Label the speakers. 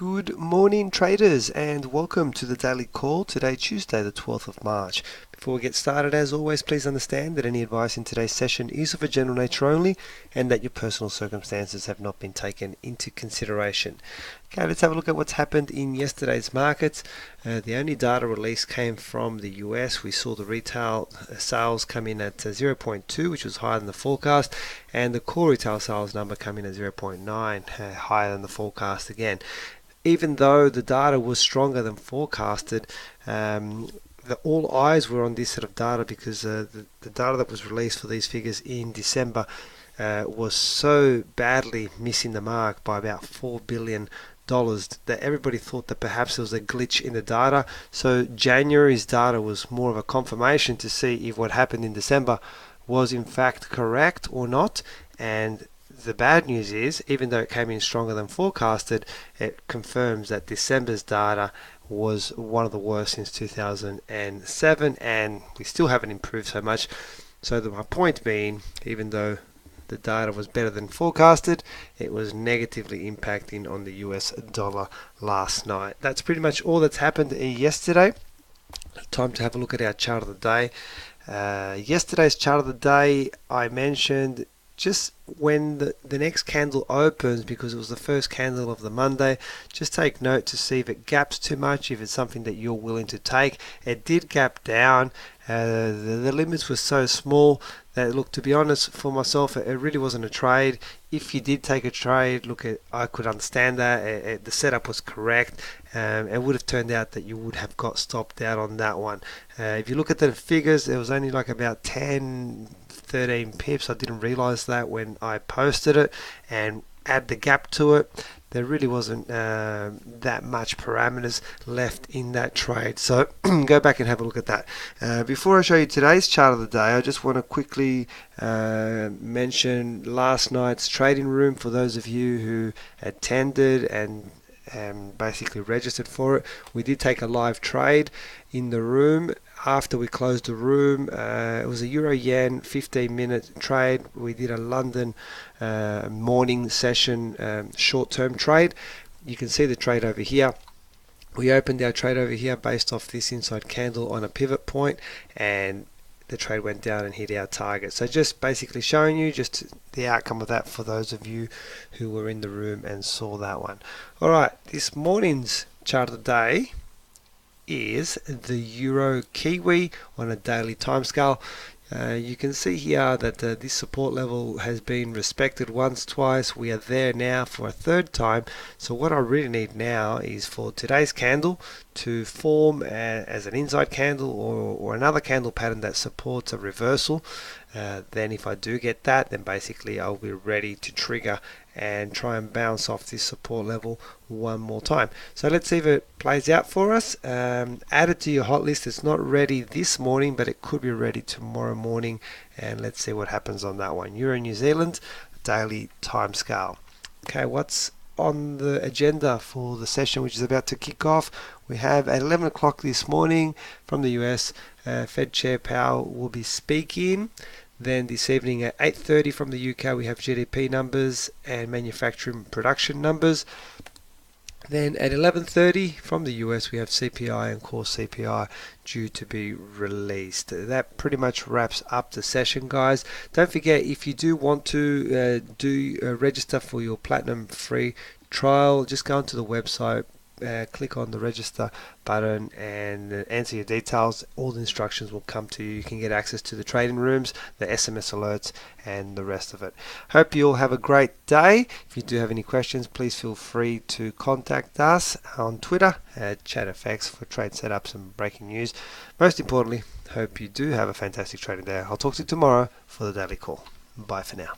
Speaker 1: Good morning, traders, and welcome to the Daily Call today, Tuesday, the 12th of March. Before we get started, as always, please understand that any advice in today's session is of a general nature only and that your personal circumstances have not been taken into consideration. Okay, let's have a look at what's happened in yesterday's markets. The only data release came from the US. We saw the retail sales come in at 0.2, which was higher than the forecast, and the core retail sales number come in at 0.9, higher than the forecast again. Even though the data was stronger than forecasted, all eyes were on this set of data because the data that was released for these figures in December was so badly missing the mark by about $4 billion that everybody thought that perhaps there was a glitch in the data. So January's data was more of a confirmation to see if what happened in December was in fact correct or not. And the bad news is, even though it came in stronger than forecasted, it confirms that December's data was one of the worst since 2007, and we still haven't improved so much. So my point being, even though the data was better than forecasted, it was negatively impacting on the US dollar last night. That's pretty much all that's happened yesterday. Time to have a look at our chart of the day. Yesterday's chart of the day, I mentioned just when the next candle opens, because it was the first candle of the Monday, just take note to see if it gaps too much, if it's something that you're willing to take. It did gap down. The limits were so small that, look, to be honest, for myself, it really wasn't a trade. If you did take a trade, look, I could understand that. The setup was correct. It would have turned out that you would have got stopped out on that one. If you look at the figures, there was only like about 13 pips. I didn't realize that when I posted it, and add the gap to it, there really wasn't that much parameters left in that trade. So go back and have a look at that. Before I show you today's chart of the day, I just want to quickly mention last night's trading room for those of you who attended and basically registered for it. We did take a live trade in the room. After we closed the room, it was a Euro Yen 15-minute trade. We did a London morning session short-term trade. You can see the trade over here. We opened our trade over here based off this inside candle on a pivot point, and the trade went down and hit our target. So just basically showing you just the outcome of that for those of you who were in the room and saw that one. Alright, this morning's chart of the day is the Euro Kiwi on a daily timescale. You can see here that this support level has been respected once, twice. We are there now for a third time. So what I really need now is for today's candle to form as an inside candle or another candle pattern that supports a reversal. Then if I do get that, then basically I'll be ready to trigger and try and bounce off this support level one more time. So let's see if it plays out for us. Add it to your hot list. It's not ready this morning, but it could be ready tomorrow morning, and let's see what happens on that one. Euro New Zealand daily time scale. Okay, what's on the agenda for the session which is about to kick off? We have at 11 o'clock this morning from the US, Fed Chair Powell will be speaking. Then this evening at 8:30 from the UK, we have GDP numbers and manufacturing production numbers. Then at 11:30 from the US, we have CPI and core CPI due to be released. That pretty much wraps up the session, guys. Don't forget, if you do want to register for your platinum free trial, just go onto the website, click on the register button and enter your details. All the instructions will come to you. You can get access to the trading rooms, the SMS alerts, and the rest of it. Hope you all have a great day. If you do have any questions, please feel free to contact us on Twitter at ChatFX for trade setups and breaking news. Most importantly, hope you do have a fantastic trading day. I'll talk to you tomorrow for the Daily Call. Bye for now.